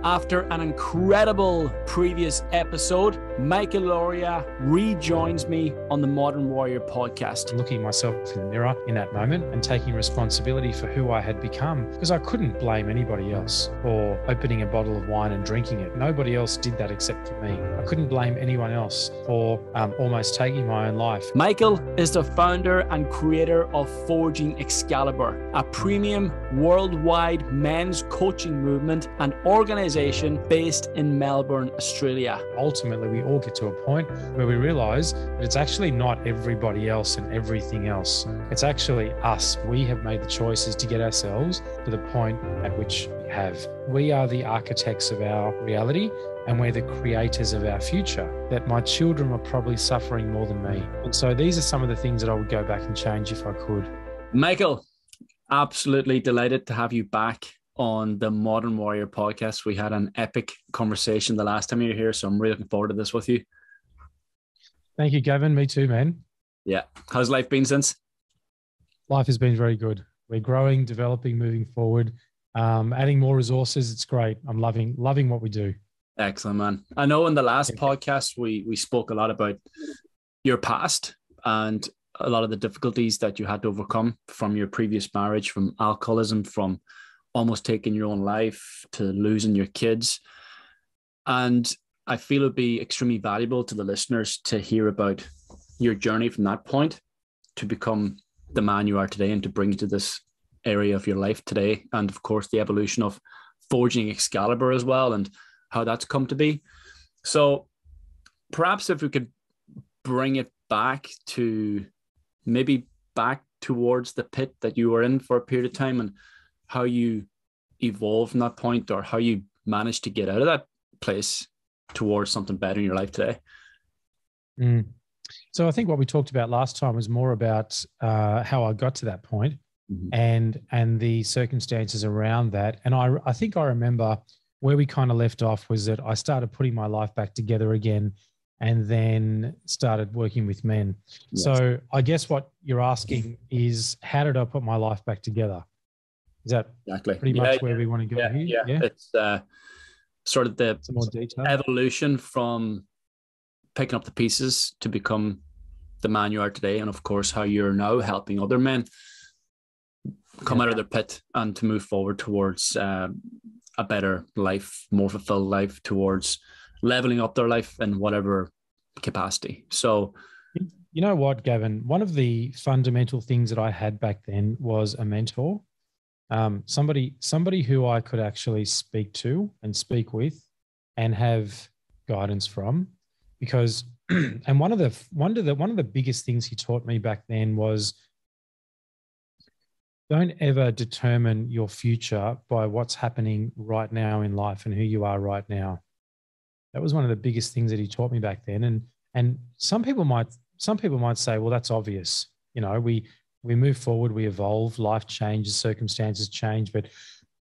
After an incredible previous episode, Michael Lauria rejoins me on the Modern Warrior podcast. Looking myself in the mirror in that moment and taking responsibility for who I had become, because I couldn't blame anybody else for opening a bottle of wine and drinking it. Nobody else did that except for me. I couldn't blame anyone else for almost taking my own life. Michael is the founder and creator of Forging Excalibur, a premium worldwide men's coaching movement and organization based in Melbourne, Australia. Ultimately, we all get to a point where we realize that it's actually not everybody else and everything else. It's actually us. We have made the choices to get ourselves to the point at which we have. We are the architects of our reality, and we're the creators of our future. That my children are probably suffering more than me. And so these are some of the things that I would go back and change if I could. Michael, absolutely delighted to have you back on the Modern Warrior podcast. We had an epic conversation the last time you were here, so I'm really looking forward to this with you. Thank you, Gavin. Me too, man. Yeah. How's life been since? Life has been very good. We're growing, developing, moving forward, adding more resources. It's great. I'm loving what we do. Excellent, man. I know in the last podcast, we spoke a lot about your past and a lot of the difficulties that you had to overcome from your previous marriage, from alcoholism, from almost taking your own life to losing your kids. And I feel it'd be extremely valuable to the listeners to hear about your journey from that point to become the man you are today and to bring you to this area of your life today. And of course, the evolution of Forging Excalibur as well and how that's come to be. So perhaps if we could bring it back to maybe back towards the pit that you were in for a period of time and how you evolved from that point or how you managed to get out of that place towards something better in your life today. So I think what we talked about last time was more about how I got to that point and the circumstances around that. And I think I remember where we kind of left off was that I started putting my life back together again and then started working with men. Yes. So I guess what you're asking is, how did I put my life back together? Is that pretty much where we want to go here? Yeah. It's sort of the evolution from picking up the pieces to become the man you are today. And of course, how you're now helping other men come out of their pit and to move forward towards a better life, more fulfilled life, towards leveling up their life in whatever capacity. So, you know what, Gavin, one of the fundamental things that I had back then was a mentor. Somebody who I could actually speak to and speak with and have guidance from, because and one of the biggest things he taught me back then was, don't ever determine your future by what's happening right now in life and who you are right now. That was one of the biggest things that he taught me back then. And some people might say, well, that's obvious. You know, we move forward, we evolve, life changes, circumstances change. But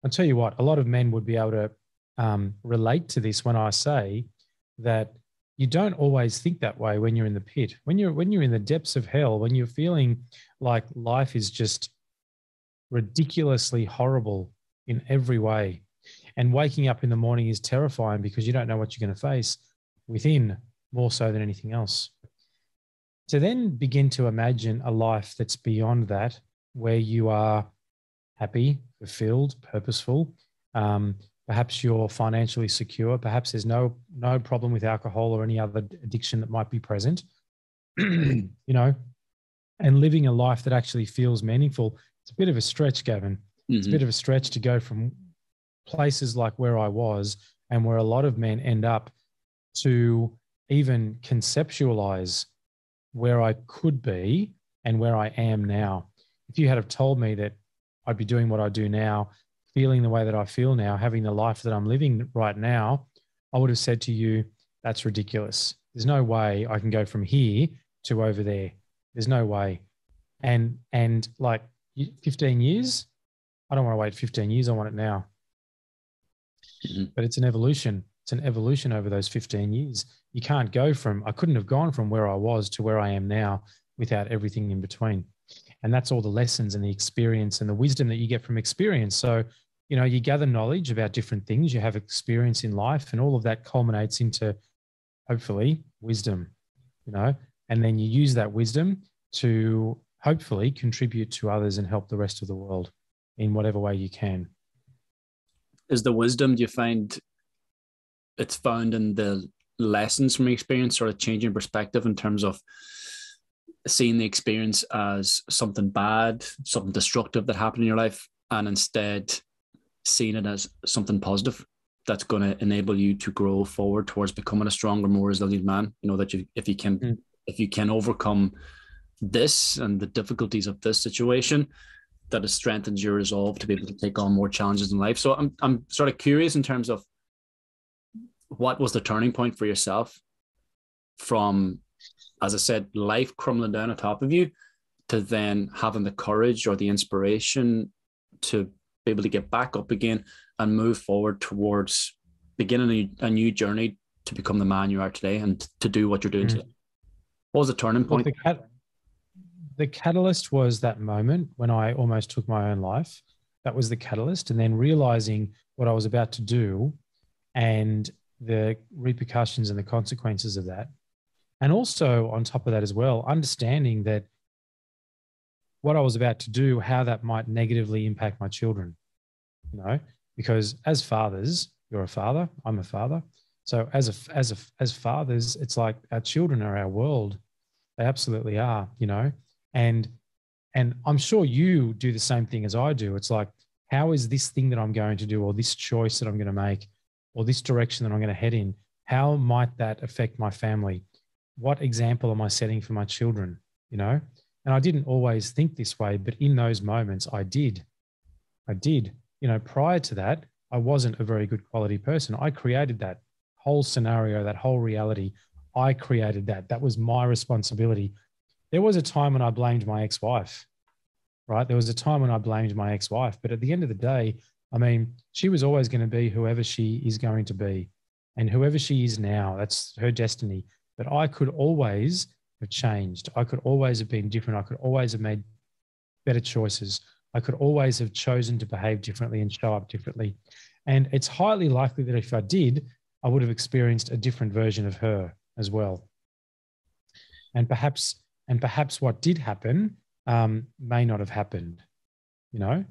I'll tell you what, a lot of men would be able to relate to this when I say that you don't always think that way when you're in the pit. When you're in the depths of hell, when you're feeling like life is just ridiculously horrible in every way, and waking up in the morning is terrifying because you don't know what you're going to face within, more so than anything else. To then begin to imagine a life that's beyond that, where you are happy, fulfilled, purposeful, perhaps you're financially secure, perhaps there's no problem with alcohol or any other addiction that might be present, you know, and living a life that actually feels meaningful. It's a bit of a stretch, Gavin. It's a bit of a stretch to go from places like where I was and where a lot of men end up to even conceptualize where I could be and where I am now. If you had have told me that I'd be doing what I do now, feeling the way that I feel now, having the life that I'm living right now, I would have said to you, that's ridiculous. There's no way I can go from here to over there. There's no way. And like 15 years, I don't want to wait 15 years. I want it now. But it's an evolution. It's an evolution over those 15 years. You can't go from, I couldn't have gone from where I was to where I am now without everything in between. And that's all the lessons and the experience and the wisdom that you get from experience. So you know, you gather knowledge about different things, you have experience in life, and all of that culminates into hopefully wisdom, you know, and then you use that wisdom to hopefully contribute to others and help the rest of the world in whatever way you can. Is the wisdom, do you find it's found in the lessons from experience, sort of changing perspective in terms of seeing the experience as something bad, something destructive that happened in your life, and instead seeing it as something positive that's going to enable you to grow forward towards becoming a stronger, more resilient man? You know, that if you can overcome this and the difficulties of this situation, that it strengthens your resolve to be able to take on more challenges in life. So I'm sort of curious in terms of what was the turning point for yourself from, as I said, life crumbling down on top of you, to then having the courage or the inspiration to be able to get back up again and move forward towards beginning a new journey to become the man you are today and to do what you're doing today? What was the turning point? The catalyst was that moment when I almost took my own life. That was the catalyst. And then realizing what I was about to do and the repercussions and the consequences of that. And also on top of that as well, understanding that what I was about to do, how that might negatively impact my children, you know, because as fathers, you're a father, I'm a father. So as fathers, it's like our children are our world. They absolutely are, you know. And I'm sure you do the same thing as I do. It's like, how is this thing that I'm going to do, or this choice that I'm going to make, or this direction that I'm going to head in, how might that affect my family? What example am I setting for my children, you know? And I didn't always think this way, but in those moments I did. You know, prior to that, I wasn't a very good quality person. I created that whole scenario, that whole reality. I created that. That was my responsibility. There was a time when I blamed my ex-wife, right? There was a time when I blamed my ex-wife, but at the end of the day, I mean, she was always going to be whoever she is going to be, and whoever she is now, that's her destiny. But I could always have changed. I could always have been different. I could always have made better choices. I could always have chosen to behave differently and show up differently. And it's highly likely that if I did, I would have experienced a different version of her as well. And perhaps what did happen may not have happened, you know?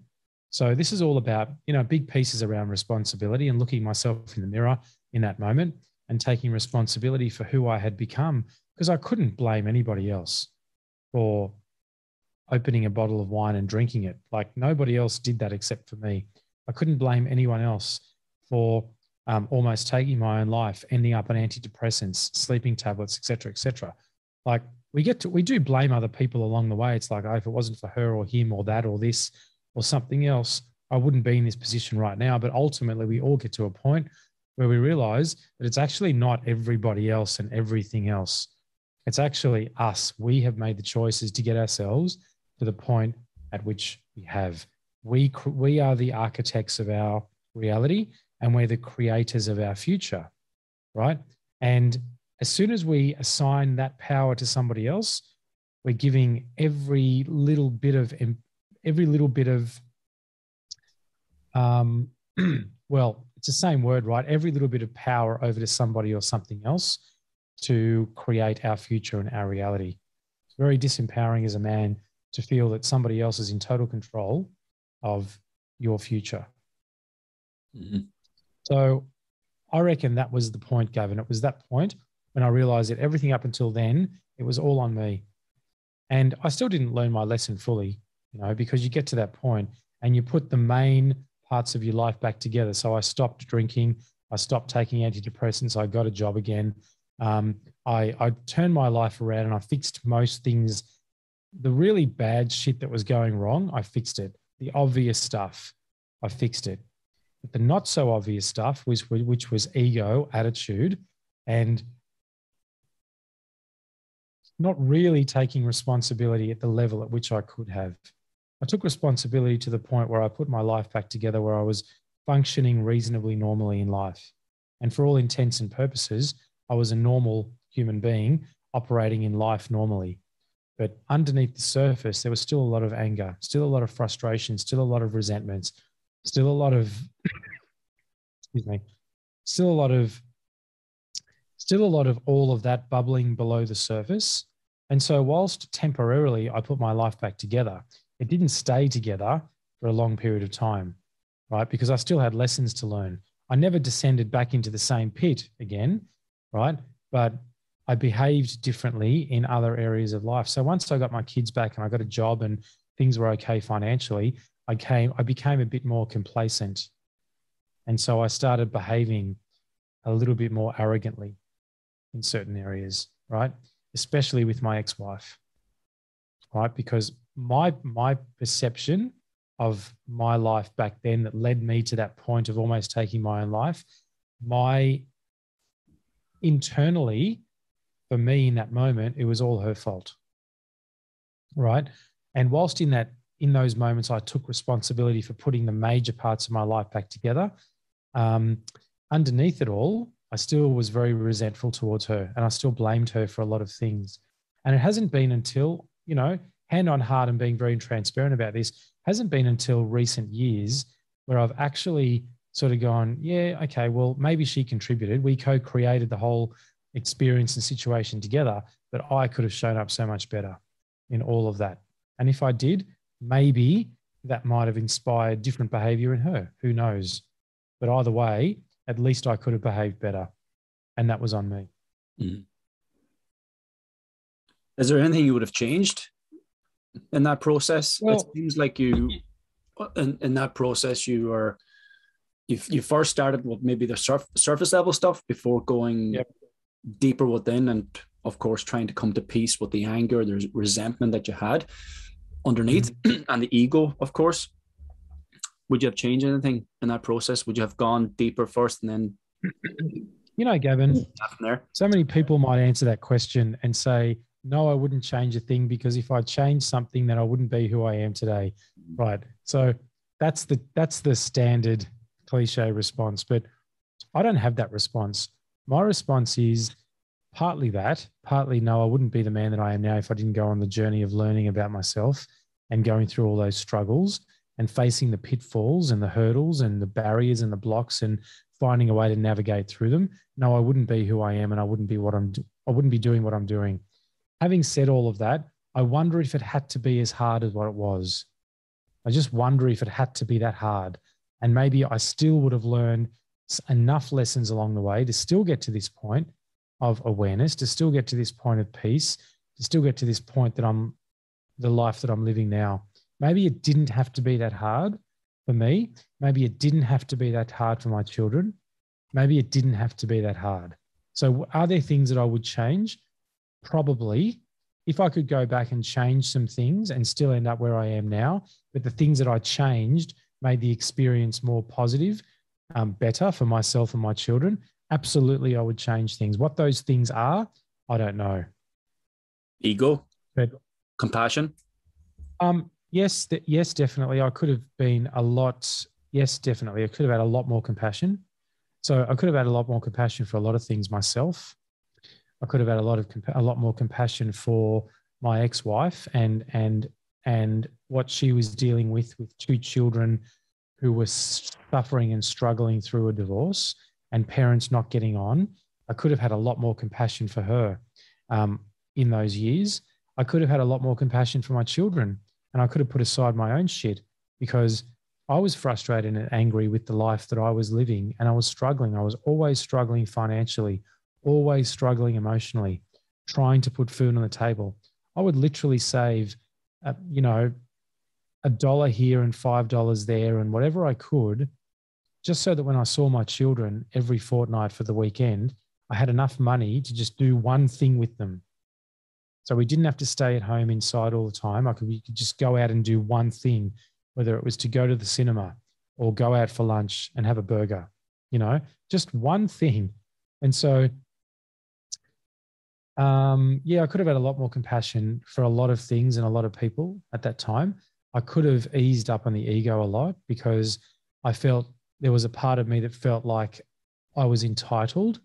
So this is all about, you know, big pieces around responsibility and looking myself in the mirror in that moment and taking responsibility for who I had become, because I couldn't blame anybody else for opening a bottle of wine and drinking it. Like, nobody else did that except for me. I couldn't blame anyone else for almost taking my own life, ending up on antidepressants, sleeping tablets, et cetera, et cetera. Like, we do blame other people along the way. It's like, oh, if it wasn't for her or him or that or this or something else, I wouldn't be in this position right now. But ultimately, we all get to a point where we realize that it's actually not everybody else and everything else. It's actually us. We have made the choices to get ourselves to the point at which we have. We are the architects of our reality, and we're the creators of our future, right? And as soon as we assign that power to somebody else, we're giving every little bit of well, it's the same word, right? Every little bit of power over to somebody or something else to create our future and our reality. It's very disempowering as a man to feel that somebody else is in total control of your future. Mm-hmm. So I reckon that was the point, Gavin. It was that point when I realized that everything up until then, it was all on me. And I still didn't learn my lesson fully, you know, because you get to that point and you put the main parts of your life back together. So I stopped drinking. I stopped taking antidepressants. I got a job again. I turned my life around and I fixed most things. The really bad shit that was going wrong, I fixed it. The obvious stuff, I fixed it. But the not so obvious stuff, which was ego, attitude, and not really taking responsibility at the level at which I could have. I took responsibility to the point where I put my life back together, where I was functioning reasonably normally in life. And for all intents and purposes, I was a normal human being operating in life normally. But underneath the surface, there was still a lot of anger, still a lot of frustration, still a lot of resentments, Still a lot of, excuse me, still a lot of all of that bubbling below the surface. And so whilst temporarily I put my life back together, it didn't stay together for a long period of time, right? Because I still had lessons to learn. I never descended back into the same pit again, right? But I behaved differently in other areas of life. So once I got my kids back and I got a job and things were okay financially, I became a bit more complacent. And so I started behaving a little bit more arrogantly in certain areas, right? Especially with my ex-wife, right? Because my perception of my life back then that led me to that point of almost taking my own life, internally, for me in that moment, it was all her fault, right? And whilst in those moments, I took responsibility for putting the major parts of my life back together, underneath it all, I still was very resentful towards her and I still blamed her for a lot of things. And it hasn't been until, hand on heart and being very transparent about this, hasn't been until recent years where I've actually sort of gone, yeah, okay, well, maybe she contributed. We co-created the whole experience and situation together, but I could have shown up so much better in all of that. And if I did, maybe that might have inspired different behavior in her. Who knows? But either way, at least I could have behaved better. And that was on me. Mm-hmm. Is there anything you would have changed in that process? Well, it seems like you, in that process, you first started with maybe the surface level stuff before going deeper within, and of course, trying to come to peace with the anger, the resentment that you had underneath, and the ego, of course. Would you have changed anything in that process? Would you have gone deeper first and then? Gavin, so many people might answer that question and say, no, I wouldn't change a thing because if I changed something, then I wouldn't be who I am today. Right. So that's the standard cliche response, but I don't have that response. My response is partly that, partly no, I wouldn't be the man that I am now if I didn't go on the journey of learning about myself and going through all those struggles and facing the pitfalls and the hurdles and the barriers and the blocks and finding a way to navigate through them. No, I wouldn't be who I am and I wouldn't be doing what I'm doing. Having said all of that, I wonder if it had to be as hard as what it was. I just wonder if it had to be that hard. And maybe I still would have learned enough lessons along the way to still get to this point of awareness, to still get to this point of peace, to still get to this point that I'm the life that I'm living now. Maybe it didn't have to be that hard for me. Maybe it didn't have to be that hard for my children. Maybe it didn't have to be that hard. So are there things that I would change? Probably. If I could go back and change some things and still end up where I am now, but the things that I changed made the experience more positive, better for myself and my children, absolutely I would change things. What those things are, I don't know. Ego? But, compassion? Yes, definitely. I could have been definitely. I could have had a lot more compassion. So I could have had a lot more compassion for a lot of things myself. I could have had a lot more compassion for my ex-wife and what she was dealing with two children who were suffering and struggling through a divorce and parents not getting on. I could have had a lot more compassion for her in those years. I could have had a lot more compassion for my children, and I could have put aside my own shit because I was frustrated and angry with the life that I was living, and I was struggling. I was always struggling financially, always struggling emotionally, trying to put food on the table. I would literally save, $1 here and $5 there and whatever I could, just so that when I saw my children every fortnight for the weekend, I had enough money to just do one thing with them. So we didn't have to stay at home inside all the time. We could just go out and do one thing, whether it was to go to the cinema or go out for lunch and have a burger, just one thing. And so, I could have had a lot more compassion for a lot of things and a lot of people at that time. I could have eased up on the ego a lot because I felt there was a part of me that felt like I was entitled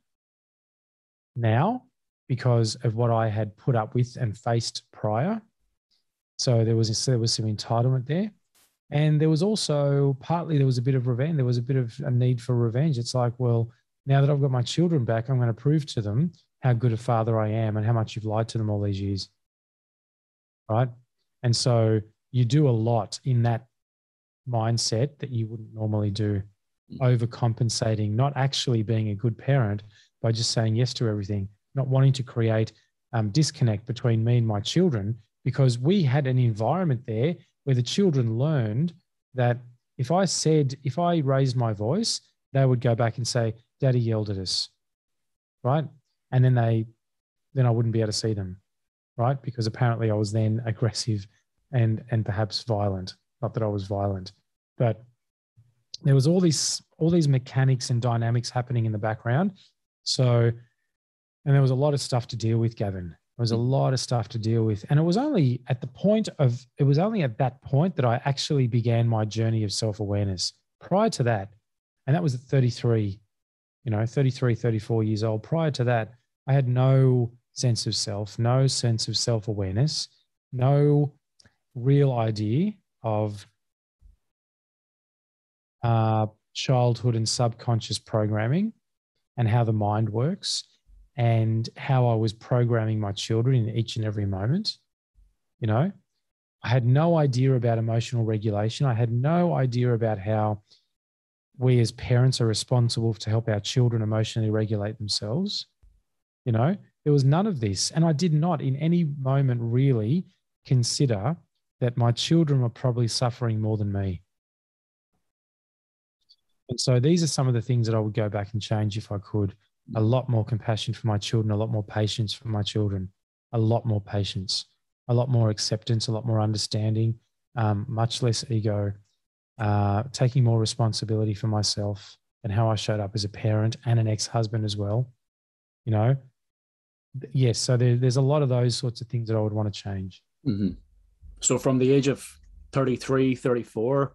now because of what I had put up with and faced prior. So there was some entitlement there. And there was also partly there was a bit of revenge. There was a bit of a need for revenge. It's like, well, now that I've got my children back, I'm going to prove to them how good a father I am and how much you've lied to them all these years. Right. And so you do a lot in that mindset that you wouldn't normally do, overcompensating, not actually being a good parent by just saying yes to everything, not wanting to create disconnect between me and my children, because we had an environment there where the children learned that if I raised my voice, they would go back and say, Daddy yelled at us, right? And then I wouldn't be able to see them, right? Because apparently I was then aggressive and perhaps violent. Not that I was violent, but there was all these mechanics and dynamics happening in the background. So, and there was a lot of stuff to deal with, Gavin. There was a lot of stuff to deal with. And it was only at that point that I actually began my journey of self-awareness. Prior to that, and that was at 33, 34 years old. Prior to that, I had no sense of self, no sense of self-awareness, no real idea of childhood and subconscious programming and how the mind works and how I was programming my children in each and every moment. I had no idea about emotional regulation. I had no idea about how we as parents are responsible to help our children emotionally regulate themselves. There was none of this. And I did not in any moment really consider that my children were probably suffering more than me. And so these are some of the things that I would go back and change if I could. A lot more compassion for my children, a lot more patience for my children, a lot more patience, a lot more acceptance, a lot more understanding, much less ego, taking more responsibility for myself and how I showed up as a parent and an ex-husband as well. Yes, so there's a lot of those sorts of things that I would want to change. Mm-hmm. So from the age of 33, 34,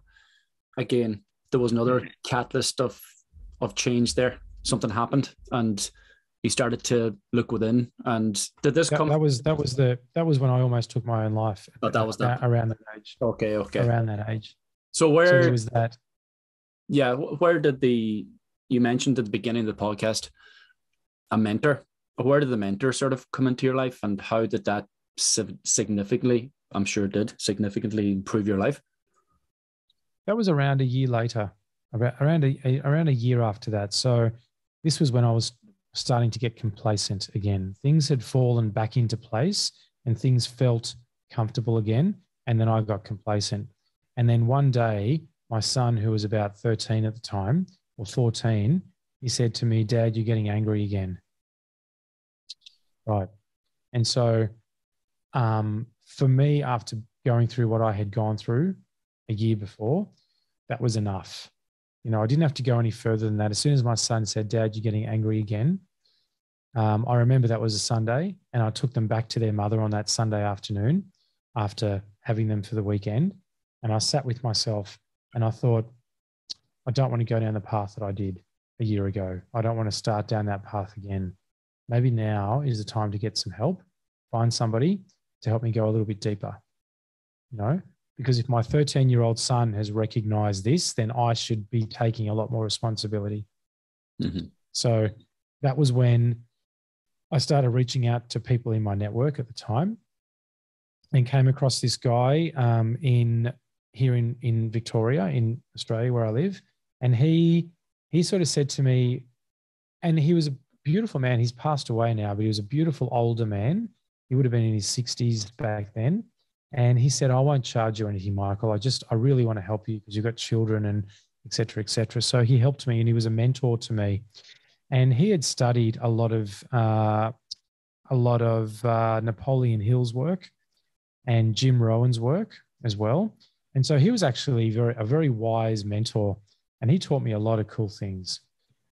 again, there was another catalyst of change there. Something happened and you started to look within. And did this come? That was when I almost took my own life. Oh, that was that around that age. Okay. Around that age. So there was that. Yeah. Where did you mentioned at the beginning of the podcast, a mentor, where did the mentor sort of come into your life and how did that significantly improve your life? That was around a year later, around a year after that. So this was when I was starting to get complacent again. Things had fallen back into place and things felt comfortable again. And then I got complacent. And then one day, my son, who was about 13 at the time, or 14, he said to me, Dad, you're getting angry again. Right. And so for me, after going through what I had gone through a year before, that was enough. I didn't have to go any further than that. As soon as my son said, Dad, you're getting angry again, I remember that was a Sunday and I took them back to their mother on that Sunday afternoon after having them for the weekend. And I sat with myself and I thought, I don't want to go down the path that I did a year ago. I don't want to start down that path again. Maybe now is the time to get some help, find somebody to help me go a little bit deeper, because if my 13-year-old son has recognized this, then I should be taking a lot more responsibility. Mm-hmm. So that was when I started reaching out to people in my network at the time and came across this guy here in Victoria, in Australia, where I live. And he sort of said to me, and he was a beautiful man. He's passed away now, but he was a beautiful older man. He would have been in his 60s back then. And he said, I won't charge you anything, Michael. I really want to help you because you've got children and et cetera, et cetera. So he helped me and he was a mentor to me. And he had studied a lot of Napoleon Hill's work and Jim Rohn's work as well. And so he was actually a very wise mentor and he taught me a lot of cool things.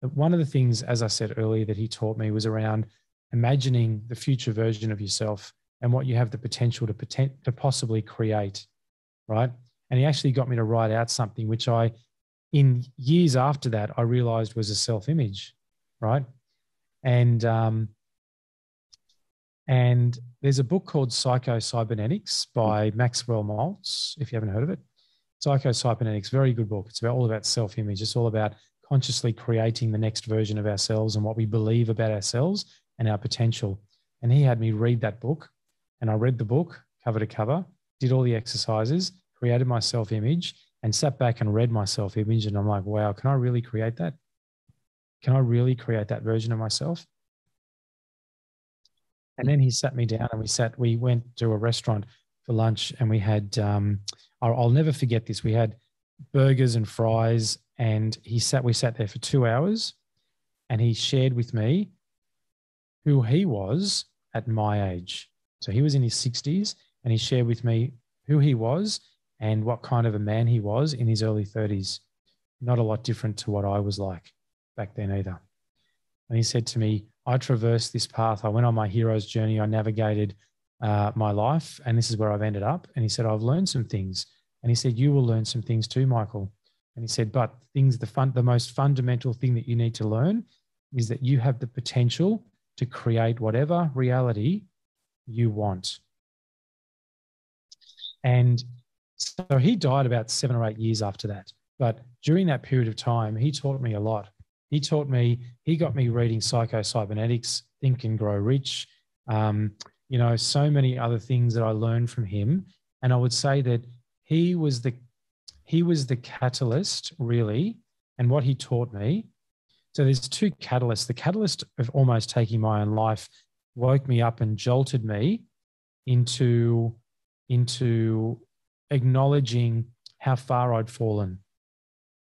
One of the things, as I said earlier, that he taught me was around imagining the future version of yourself and what you have the potential to possibly create, right? And he actually got me to write out something which in years after that, I realized was a self-image, right? And there's a book called Psycho-Cybernetics by Maxwell Maltz, if you haven't heard of it. Psycho-Cybernetics, very good book. It's all about self-image. It's all about consciously creating the next version of ourselves and what we believe about ourselves and our potential. And he had me read that book, and I read the book cover to cover, did all the exercises, created my self-image, and sat back and read my self-image. And I'm like, wow, can I really create that? Can I really create that version of myself? And then he sat me down and we went to a restaurant for lunch, and we had, I'll never forget this. We had burgers and fries, and we sat there for 2 hours, and he shared with me who he was at my age. So he was in his 60s, and he shared with me who he was and what kind of a man he was in his early 30s. Not a lot different to what I was like back then either. And he said to me, I traversed this path. I went on my hero's journey. I navigated my life, and this is where I've ended up. And he said, I've learned some things. And he said, you will learn some things too, Michael. And he said, but the most fundamental thing that you need to learn is that you have the potential to create whatever reality you want. And so he died about 7 or 8 years after that. But during that period of time, he taught me a lot. He got me reading Psycho-Cybernetics, Think and Grow Rich, so many other things that I learned from him. And I would say that he was the catalyst, really, and what he taught me. So there's two catalysts. The catalyst of almost taking my own life woke me up and jolted me into acknowledging how far I'd fallen.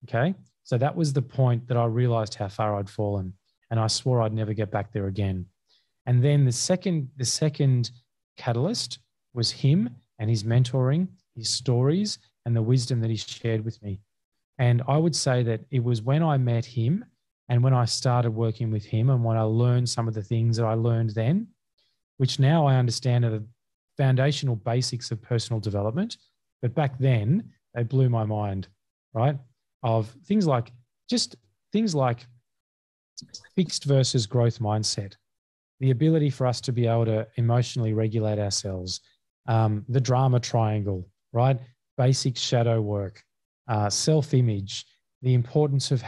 Okay. So that was the point that I realized how far I'd fallen, and I swore I'd never get back there again. And then the second catalyst was him and his mentoring, his stories, and the wisdom that he shared with me. And I would say that it was when I met him and when I started working with him and when I learned some of the things that I learned then, which now I understand are the foundational basics of personal development. But back then, they blew my mind, right? Of things like fixed versus growth mindset, the ability for us to be able to emotionally regulate ourselves, the drama triangle, right? Basic shadow work, self-image, the importance of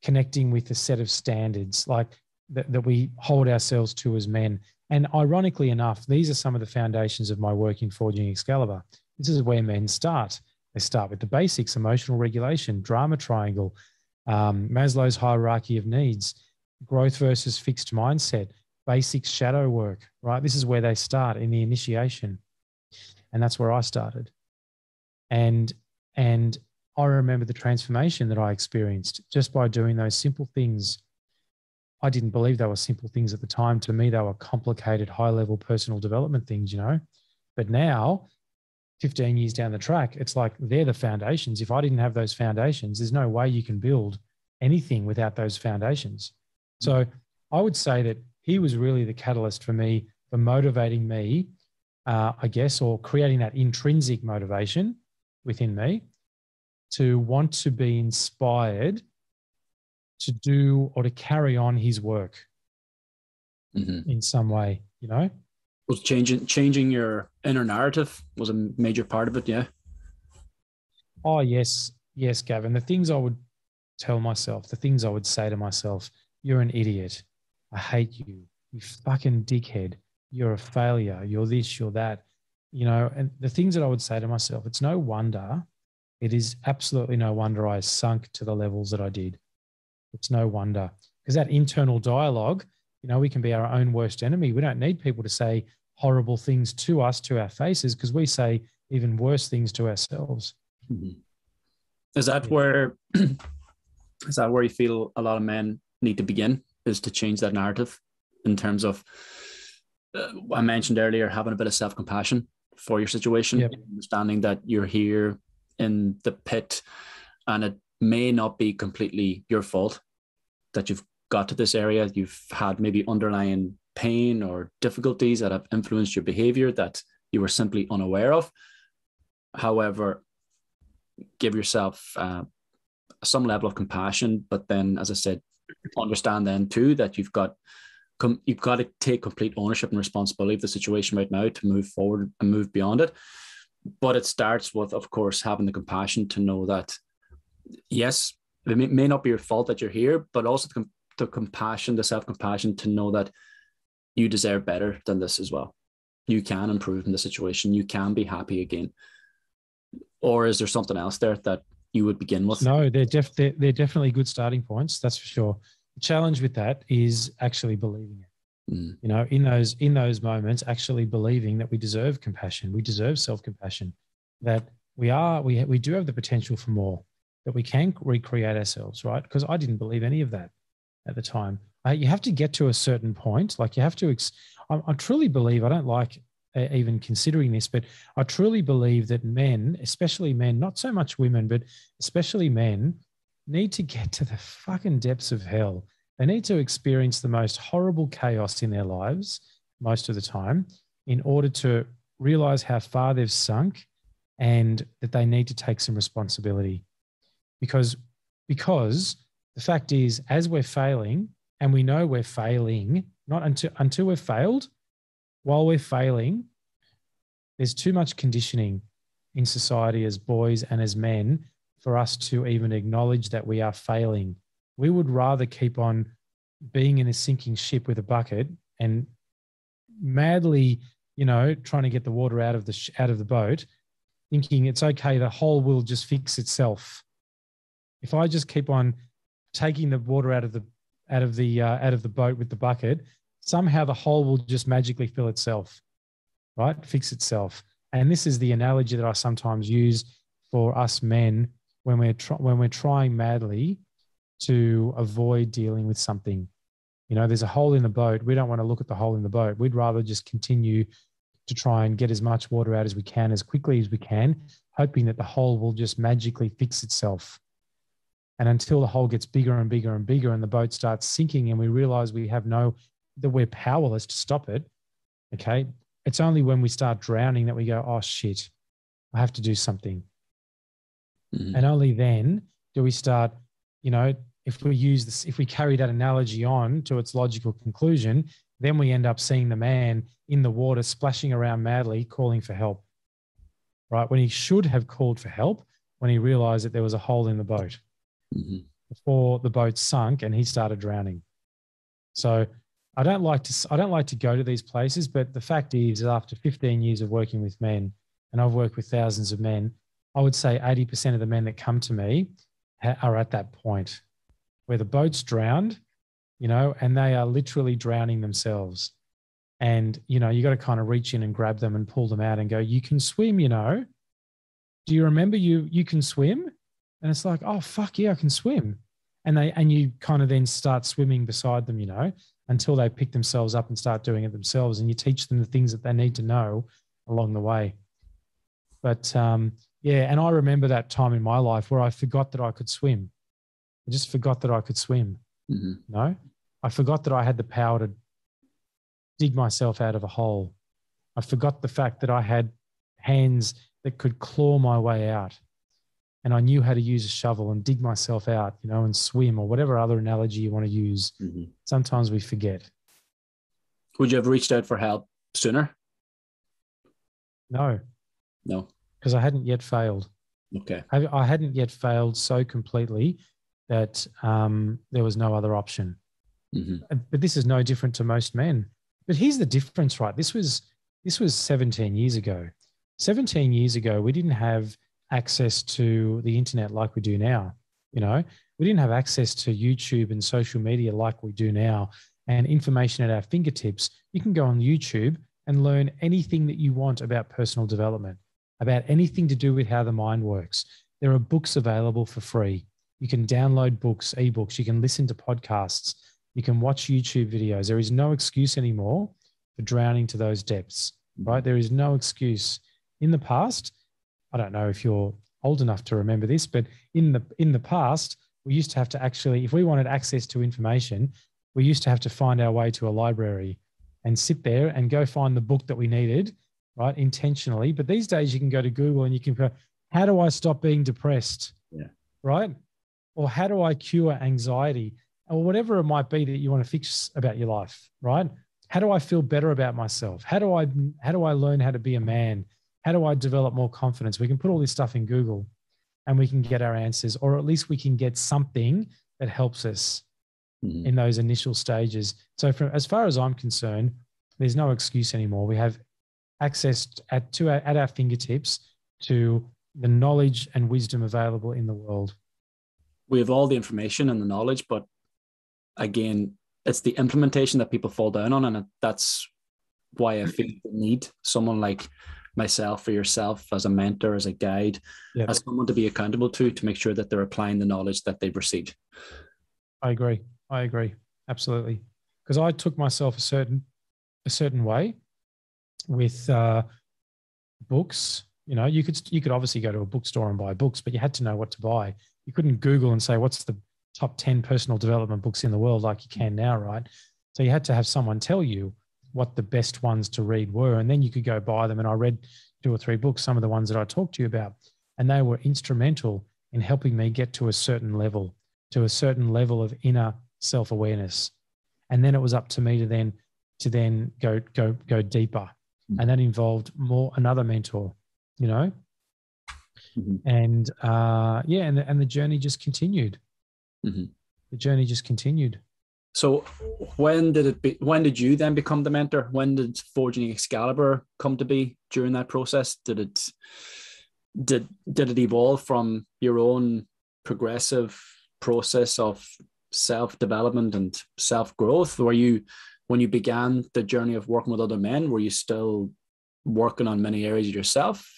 connecting with a set of standards like that we hold ourselves to as men. And ironically enough, these are some of the foundations of my work in Forging Excalibur. This is where men start. They start with the basics: emotional regulation, drama triangle, Maslow's hierarchy of needs, growth versus fixed mindset, basic shadow work, right? This is where they start in the initiation. And that's where I started. And I remember the transformation that I experienced just by doing those simple things. I didn't believe they were simple things at the time. To me, they were complicated, high-level personal development things, But now, 15 years down the track, it's like they're the foundations. If I didn't have those foundations, there's no way you can build anything without those foundations. So I would say that he was really the catalyst for me, for motivating me, I guess, or creating that intrinsic motivation within me to want to be inspired to do or to carry on his work in some way, Was changing your inner narrative was a major part of it, yeah? Oh, yes. Yes, Gavin. The things I would tell myself, the things I would say to myself: you're an idiot. I hate you. You fucking dickhead. You're a failure. You're this, you're that. And the things that I would say to myself, it is absolutely no wonder I sunk to the levels that I did. It's no wonder. Because that internal dialogue, we can be our own worst enemy. We don't need people to say horrible things to us, to our faces, because we say even worse things to ourselves. Mm-hmm. Is that where you feel a lot of men need to begin, is to change that narrative in terms of, I mentioned earlier, having a bit of self-compassion for your situation, understanding that you're here in the pit and it may not be completely your fault that you've got to this area. You've had maybe underlying pain or difficulties that have influenced your behavior that you were simply unaware of. However, give yourself some level of compassion, but then, as I said, understand then too that you've got to take complete ownership and responsibility of the situation right now to move forward and move beyond it. But it starts with, of course, having the compassion to know that, yes, it may not be your fault that you're here, but also the compassion, the self-compassion to know that you deserve better than this as well. You can improve in the situation. You can be happy again. Or is there something else there that you would begin with? No, they're definitely good starting points. That's for sure. The challenge with that is actually believing it. You know, in those moments, actually believing that we deserve compassion, we deserve self-compassion, that we do have the potential for more, that we can recreate ourselves, right? Because I didn't believe any of that at the time. You have to get to a certain point. Like you have to, I truly believe, I don't like even considering this, but I truly believe that men, especially men, not so much women, but especially men, need to get to the fucking depths of hell. They need to experience the most horrible chaos in their lives most of the time in order to realize how far they've sunk and that they need to take some responsibility. Because the fact is, as we're failing, and we know we're failing, not until we've failed, while we're failing, there's too much conditioning in society as boys and as men for us to even acknowledge that we are failing. We would rather keep on being in a sinking ship with a bucket and madly, you know, trying to get the water out of the boat, thinking it's okay, the hole will just fix itself. If I just keep on taking the water out of the boat with the bucket, somehow the hole will just magically fill itself, right? Fix itself. And this is the analogy that I sometimes use for us men when we're trying madly to avoid dealing with something. You know, there's a hole in the boat. We don't want to look at the hole in the boat. We'd rather just continue to try and get as much water out as we can, as quickly as we can, hoping that the hole will just magically fix itself. And until the hole gets bigger and bigger and bigger and the boat starts sinking and we realize that we're powerless to stop it, okay, it's only when we start drowning that we go, oh shit, I have to do something. Mm-hmm. And only then do we start, you know, if we carry that analogy on to its logical conclusion, then we end up seeing the man in the water splashing around madly, calling for help, right? When he should have called for help when he realized that there was a hole in the boat. Mm-hmm. Before the boat sunk and he started drowning. So I don't like to go to these places, but the fact is that after 15 years of working with men, and I've worked with thousands of men, I would say 80% of the men that come to me are at that point where the boat's drowned, you know, and they are literally drowning themselves. And, you know, you got to kind of reach in and grab them and pull them out and go, you can swim, you know. Do you remember you can swim? And it's like, oh, fuck yeah, I can swim. And you kind of then start swimming beside them, you know, until they pick themselves up and start doing it themselves. And you teach them the things that they need to know along the way. But yeah, and I remember that time in my life where I forgot that I could swim. I just forgot that I could swim. Mm-hmm. No, I forgot that I had the power to dig myself out of a hole. I forgot the fact that I had hands that could claw my way out. And I knew how to use a shovel and dig myself out, you know, and swim or whatever other analogy you want to use. Mm-hmm. Sometimes we forget. Would you have reached out for help sooner? No. No. Because I hadn't yet failed. Okay. I hadn't yet failed so completely that there was no other option. Mm-hmm. But this is no different to most men. But here's the difference, right? This was 17 years ago. 17 years ago, we didn't have access to the internet like we do now. You know, we didn't have access to YouTube and social media like we do now, and information at our fingertips. You can go on YouTube and learn anything that you want about personal development, about anything to do with how the mind works. There are books available for free. You can download books, ebooks. You can listen to podcasts. You can watch YouTube videos. There is no excuse anymore for drowning to those depths, right? There is no excuse. In the past, I don't know if you're old enough to remember this, but in the past, we used to have to actually, if we wanted access to information, we used to have to find our way to a library and sit there and go find the book that we needed, right, intentionally. But these days you can go to Google and you can go, how do I stop being depressed? Yeah. Right? Or how do I cure anxiety? Or whatever it might be that you want to fix about your life, right? How do I feel better about myself? How do I learn how to be a man? How do I develop more confidence? We can put all this stuff in Google and we can get our answers, or at least we can get something that helps us in those initial stages. So as far as I'm concerned, there's no excuse anymore. We have access at our fingertips to the knowledge and wisdom available in the world. We have all the information and the knowledge, but again, it's the implementation that people fall down on. And that's why I feel the need someone like myself or yourself as a mentor, as a guide, as someone to be accountable to make sure that they're applying the knowledge that they've received. I agree. Absolutely. Because I took myself a certain way with books. You know, you could obviously go to a bookstore and buy books, but you had to know what to buy. You couldn't Google and say, what's the top 10 personal development books in the world like you can now, right? So you had to have someone tell you what the best ones to read were, and then you could go buy them. And I read 2 or 3 books, some of the ones that I talked to you about, and they were instrumental in helping me get to a certain level of inner self-awareness. And then it was up to me to then go deeper. And that involved another mentor, you know? And the journey just continued. The journey just continued. So when did you then become the mentor? When did Forging Excalibur come to be during that process? Did it evolve from your own progressive process of self-development and self-growth? When you began the journey of working with other men, were you still working on many areas of yourself?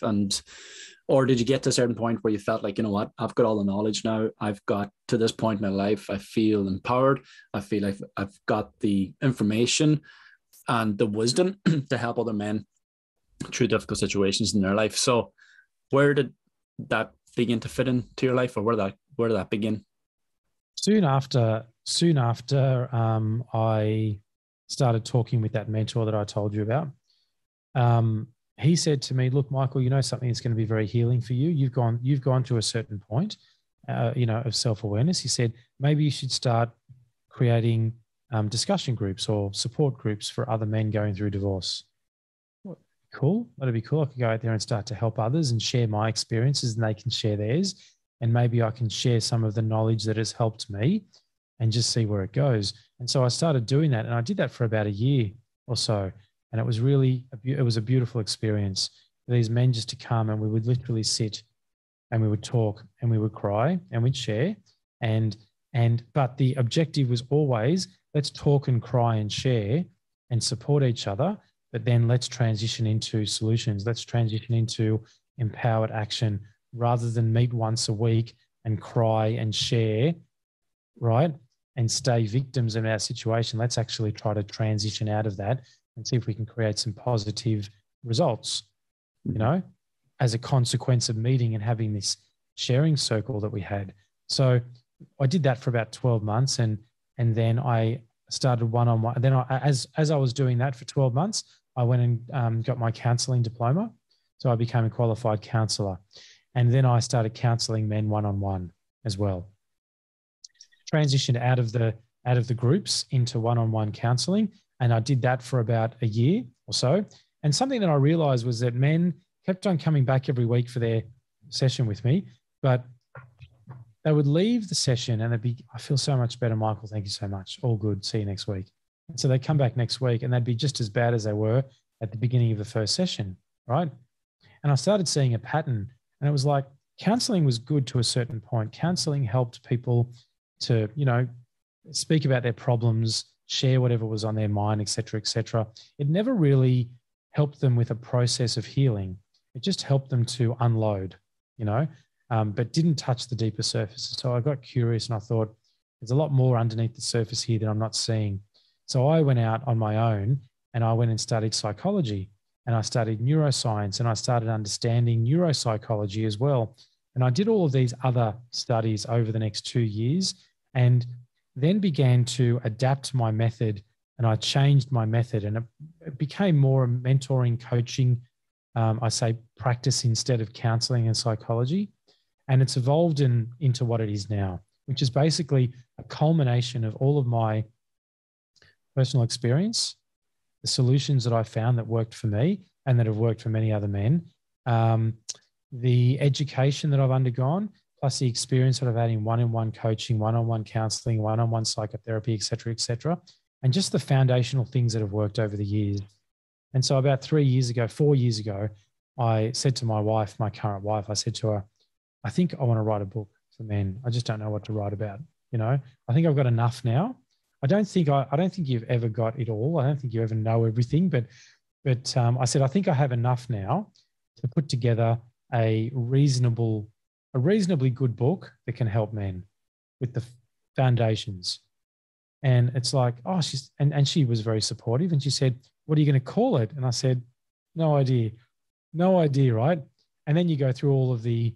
Or did you get to a certain point where you felt like, you know what, I've got all the knowledge now. I've got to this point in my life. I feel empowered. I feel like I've got the information and the wisdom to help other men through difficult situations in their life. So where did that begin to fit into your life, or where did that begin? Soon after I started talking with that mentor that I told you about, he said to me, look, Michael, you know something that's going to be very healing for you. You've gone to a certain point, of self-awareness. He said, maybe you should start creating discussion groups or support groups for other men going through divorce. Cool. That'd be cool. I could go out there and start to help others and share my experiences, and they can share theirs. And maybe I can share some of the knowledge that has helped me and just see where it goes. And so I started doing that, and I did that for about a year or so. And it was a beautiful experience for these men just to come, and we would literally sit and we would talk and we would cry and we'd share. But the objective was always, let's talk and cry and share and support each other, but then let's transition into solutions. Let's transition into empowered action, rather than meet once a week and cry and share, right? And stay victims of our situation. Let's actually try to transition out of that and see if we can create some positive results, you know, as a consequence of meeting and having this sharing circle that we had. So I did that for about 12 months, and then I started one-on-one. And then as I was doing that for 12 months, I went and got my counseling diploma. So I became a qualified counselor. And then I started counseling men one-on-one as well. Transitioned out of the groups into one-on-one counseling. And I did that for about a year or so. And something that I realized was that men kept on coming back every week for their session with me, but they would leave the session and they'd be, I feel so much better, Michael. Thank you so much. All good. See you next week. And so they come back next week and they'd be just as bad as they were at the beginning of the first session, right? And I started seeing a pattern, and it was like counseling was good to a certain point. Counseling helped people to, you know, speak about their problems, share whatever was on their mind, et cetera, et cetera. It never really helped them with a process of healing. It just helped them to unload, you know, but didn't touch the deeper surface. So I got curious and I thought, there's a lot more underneath the surface here that I'm not seeing. So I went out on my own and I went and studied psychology, and I studied neuroscience, and I started understanding neuropsychology as well. And I did all of these other studies over the next 2 years, and then began to adapt my method, and I changed my method, and it became more mentoring, coaching, I say practice instead of counseling and psychology. And it's evolved into what it is now, which is basically a culmination of all of my personal experience, the solutions that I found that worked for me and that have worked for many other men, the education that I've undergone, plus the experience that I've had in one-on-one coaching, one-on-one counseling, one-on-one psychotherapy, et cetera, and just the foundational things that have worked over the years. And so about 4 years ago, I said to my wife, my current wife, I said to her, I think I want to write a book for men. I just don't know what to write about. You know, I think I've got enough now. I don't think you've ever got it all. I don't think you ever know everything, but I said, I think I have enough now to put together a reasonably good book that can help men with the foundations. And it's like, oh, and she was very supportive. And she said, what are you going to call it? And I said, no idea, right? And then you go through all of the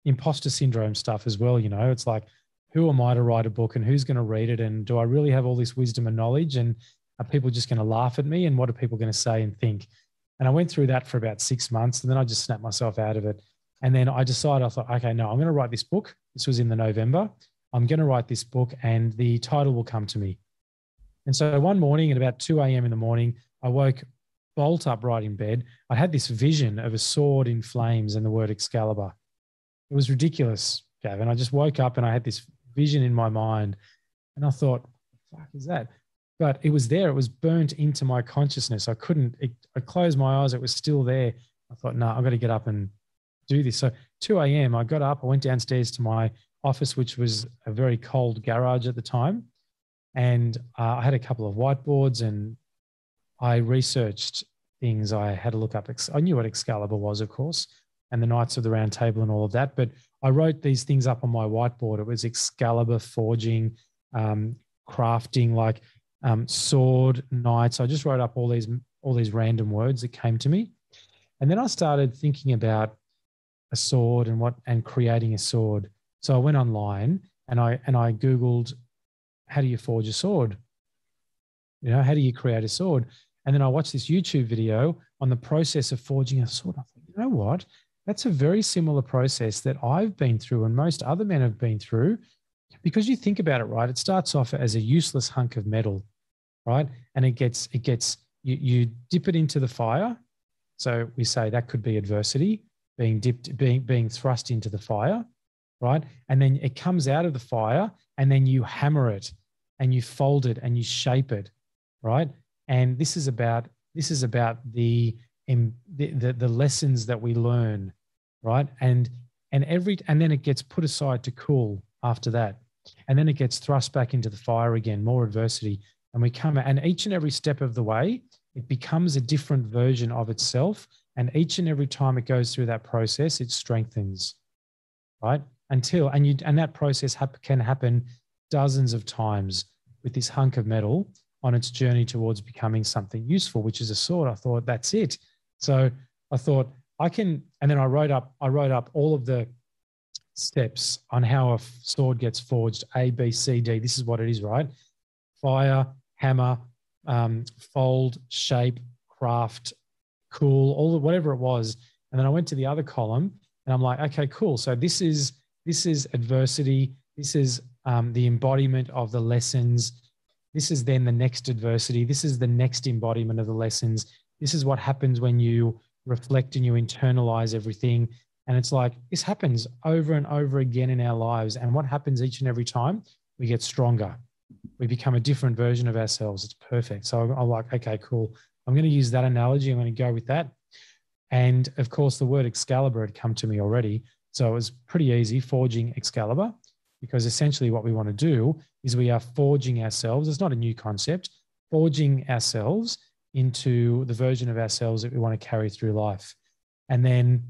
imposter syndrome stuff as well. You know, it's like, who am I to write a book and who's going to read it? And do I really have all this wisdom and knowledge? And are people just going to laugh at me? And what are people going to say and think? And I went through that for about 6 months, and then I just snapped myself out of it. And then I thought, okay, no, I'm going to write this book. This was in the November. I'm going to write this book and the title will come to me. And so one morning at about 2 a.m. in the morning, I woke bolt upright in bed. I had this vision of a sword in flames and the word Excalibur. It was ridiculous, Gavin. I just woke up and I had this vision in my mind and I thought, what the fuck is that? But it was there. It was burnt into my consciousness. I closed my eyes. It was still there. I thought, no, I've got to get up and do this. So 2 a.m., I got up, I went downstairs to my office, which was a very cold garage at the time. And I had a couple of whiteboards and I researched things. I had to look up. I knew what Excalibur was, of course, and the Knights of the Round Table and all of that. But I wrote these things up on my whiteboard. It was Excalibur, forging, crafting, like sword, knights. I just wrote up all these random words that came to me. And then I started thinking about a sword and creating a sword. So I went online and I Googled, how do you forge a sword? You know, how do you create a sword? And then I watched this YouTube video on the process of forging a sword. I thought, you know what? That's a very similar process that I've been through and most other men have been through, because you think about it, right? It starts off as a useless hunk of metal, right? And you dip it into the fire. So we say that could be adversity, being thrust into the fire, right? And then it comes out of the fire and then you hammer it and you fold it and you shape it, right? And this is about the lessons that we learn, right? And then it gets put aside to cool after that. And then it gets thrust back into the fire again, more adversity. And we come, and each and every step of the way, it becomes a different version of itself. And each and every time it goes through that process, it strengthens, right? And that process can happen dozens of times with this hunk of metal on its journey towards becoming something useful, which is a sword. I thought, that's it. So I thought I can, and then I wrote up all of the steps on how a sword gets forged, A, B, C, D. This is what it is, right? Fire, hammer, fold, shape, craft, cool, whatever it was. And then I went to the other column and I'm like, okay, cool. So this is adversity. This is the embodiment of the lessons. This is then the next adversity. This is the next embodiment of the lessons. This is what happens when you reflect and you internalize everything. And it's like, this happens over and over again in our lives. And what happens each and every time? We get stronger. We become a different version of ourselves. It's perfect. So I'm like, okay, cool. I'm going to use that analogy. I'm going to go with that. And of course, the word Excalibur had come to me already. So it was pretty easy, forging Excalibur, because essentially what we want to do is we are forging ourselves. It's not a new concept, forging ourselves into the version of ourselves that we want to carry through life. And then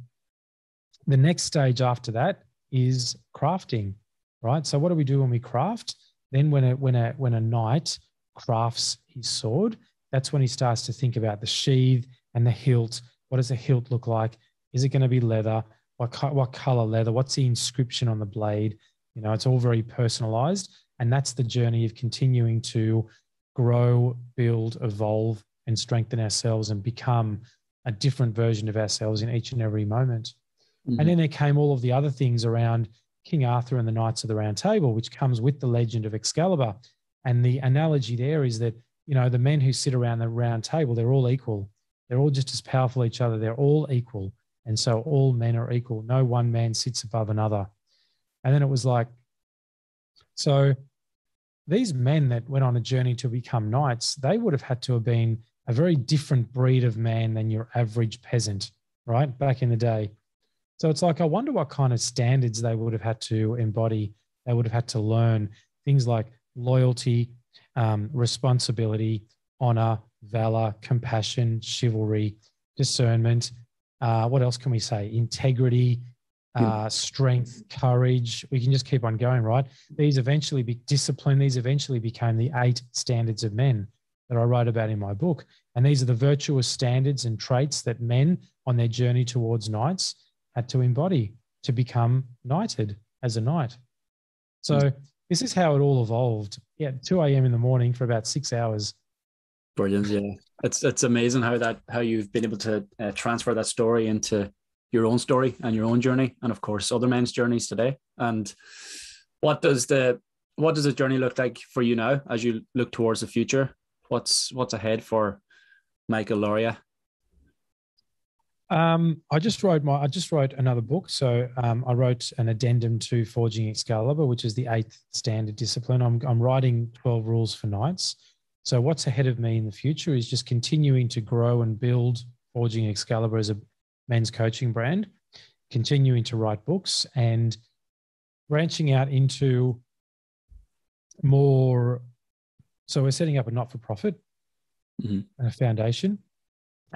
the next stage after that is crafting, right? So what do we do when we craft? Then when a knight crafts his sword, that's when he starts to think about the sheath and the hilt. What does the hilt look like? Is it going to be leather? What color leather? What's the inscription on the blade? You know, it's all very personalized. And that's the journey of continuing to grow, build, evolve, and strengthen ourselves and become a different version of ourselves in each and every moment. Mm-hmm. And then there came all of the other things around King Arthur and the Knights of the Round Table, which comes with the legend of Excalibur. And the analogy there is that, you know, the men who sit around the round table, they're all equal. They're all just as powerful each other. They're all equal. And so all men are equal. No one man sits above another. And then it was like, so these men that went on a journey to become knights, they would have had to have been a very different breed of man than your average peasant, right? Back in the day. So it's like, I wonder what kind of standards they would have had to embody. They would have had to learn things like loyalty, responsibility, honor, valor, compassion, chivalry, discernment. What else can we say? Integrity, strength, courage. We can just keep on going, right? These eventually discipline. These eventually became the 8 standards of men that I wrote about in my book. And these are the virtuous standards and traits that men on their journey towards knights had to embody to become knighted as a knight. So this is how it all evolved. Yeah, 2 a.m. in the morning for about 6 hours. Brilliant. Yeah, it's amazing how you've been able to transfer that story into your own story and your own journey, and of course other men's journeys today. And what does the journey look like for you now as you look towards the future? What's ahead for Michael Lauria? I just wrote another book. So I wrote an addendum to Forging Excalibur, which is the 8th standard discipline. I'm writing 12 rules for knights. So what's ahead of me in the future is just continuing to grow and build Forging Excalibur as a men's coaching brand, continuing to write books and branching out into more. So we're setting up a not-for-profit and a foundation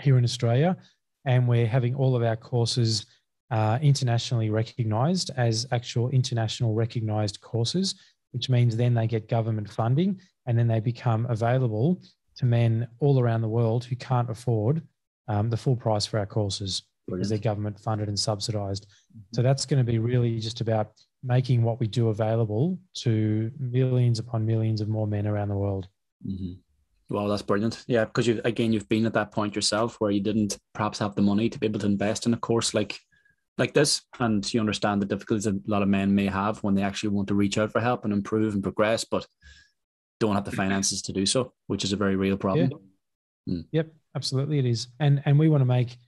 here in Australia, and we're having all of our courses internationally recognised as actual international recognised courses, which means then they get government funding and then they become available to men all around the world who can't afford the full price for our courses because they're government funded and subsidised. So that's going to be really just about making what we do available to millions upon millions of more men around the world. Wow, that's brilliant. Yeah, because you've been at that point yourself where you didn't perhaps have the money to be able to invest in a course like this, and you understand the difficulties that a lot of men may have when they actually want to reach out for help and improve and progress, but don't have the finances to do so, which is a very real problem. Yep, absolutely it is. And we want to make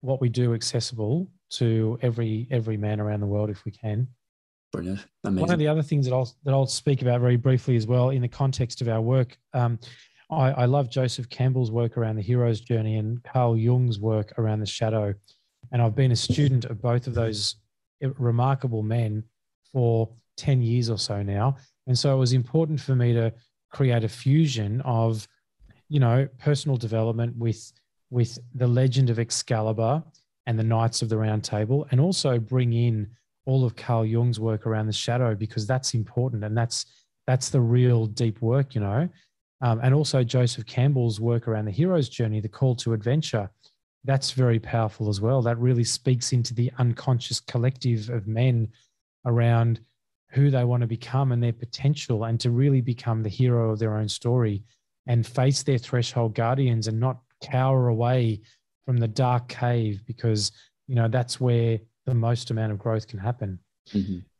what we do accessible to every man around the world if we can. Brilliant. Amazing. One of the other things that I'll speak about very briefly as well in the context of our work, I love Joseph Campbell's work around the hero's journey and Carl Jung's work around the shadow. And I've been a student of both of those remarkable men for 10 years or so now. And so it was important for me to create a fusion of, personal development with the legend of Excalibur and the Knights of the Round Table, and also bring in all of Carl Jung's work around the shadow, because that's important. And that's the real deep work, and also Joseph Campbell's work around the hero's journey, the call to adventure. That's very powerful as well. That really speaks into the unconscious collective of men around who they want to become and their potential, and to really become the hero of their own story and face their threshold guardians and not cower away from the dark cave, because, that's where the most amount of growth can happen.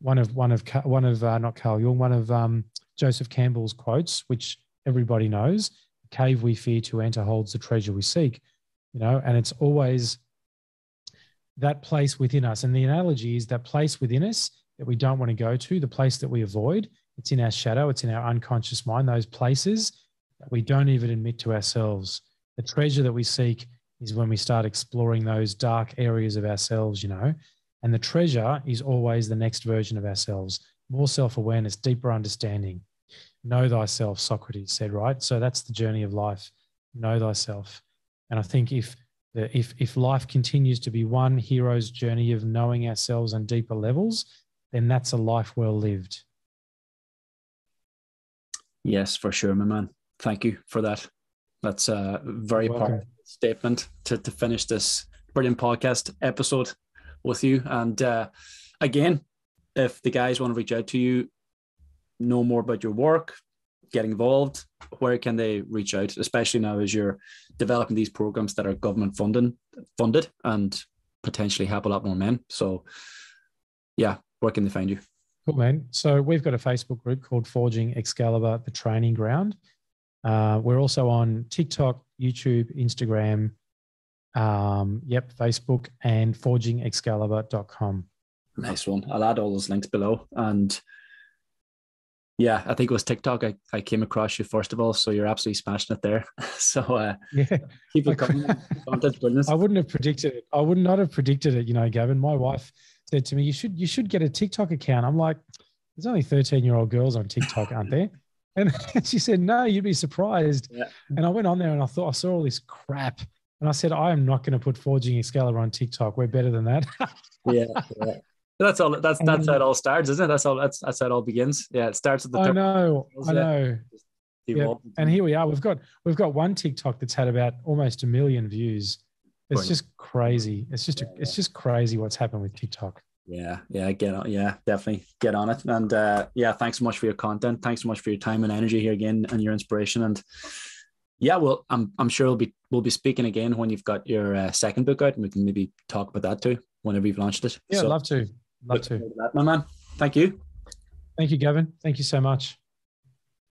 One of not Carl Jung, one of Joseph Campbell's quotes, which everybody knows: "The cave we fear to enter holds the treasure we seek." And it's always that place within us. And the analogy is that place within us that we don't want to go to, the place that we avoid. It's in our shadow. It's in our unconscious mind, those places that we don't even admit to ourselves. The treasure that we seek is when we start exploring those dark areas of ourselves, and the treasure is always the next version of ourselves. More self-awareness, deeper understanding. Know thyself, Socrates said, right? So that's the journey of life. Know thyself. And I think if life continues to be one hero's journey of knowing ourselves on deeper levels, then that's a life well lived. Yes, for sure, my man. Thank you for that. That's a very powerful statement to finish this brilliant podcast episode with you. And again, if the guys want to reach out to you, know more about your work, get involved, where can they reach out, especially now as you're developing these programs that are government funded and potentially help a lot more men? So yeah, where can they find you? Cool, man. So we've got a Facebook group called Forging Excalibur, the Training Ground. We're also on TikTok, YouTube, Instagram, Facebook and forgingexcalibur.com. Nice one. I'll add all those links below. And yeah, I think it was TikTok. I came across you first of all, so you're absolutely smashing it there. So yeah, keep it coming. Content's brilliant. I wouldn't have predicted it. I would not have predicted it. You know, Gavin, my wife said to me, "You should get a TikTok account." I'm like, "There's only 13-year-old girls on TikTok, aren't there?" And she said, "No, you'd be surprised." Yeah. And I went on there and I thought I saw all this crap, and I said, "I am not going to put Forging Excalibur on TikTok. We're better than that." Yeah. That's all. That's how it all starts, isn't it? That's how it all begins. Yeah, it starts at the. I know. Yeah. And here we are. We've got one TikTok that's had about almost 1 million views. It's just crazy. It's just crazy what's happened with TikTok. Yeah, get on. Yeah, definitely get on it. And thanks so much for your content. Thanks so much for your time and energy here again, and your inspiration. And yeah, well, I'm sure we'll be speaking again when you've got your second book out, and we can maybe talk about that too whenever you've launched it. Yeah, so, love to. That, my man. Thank you. Thank you, Gavin. Thank you so much.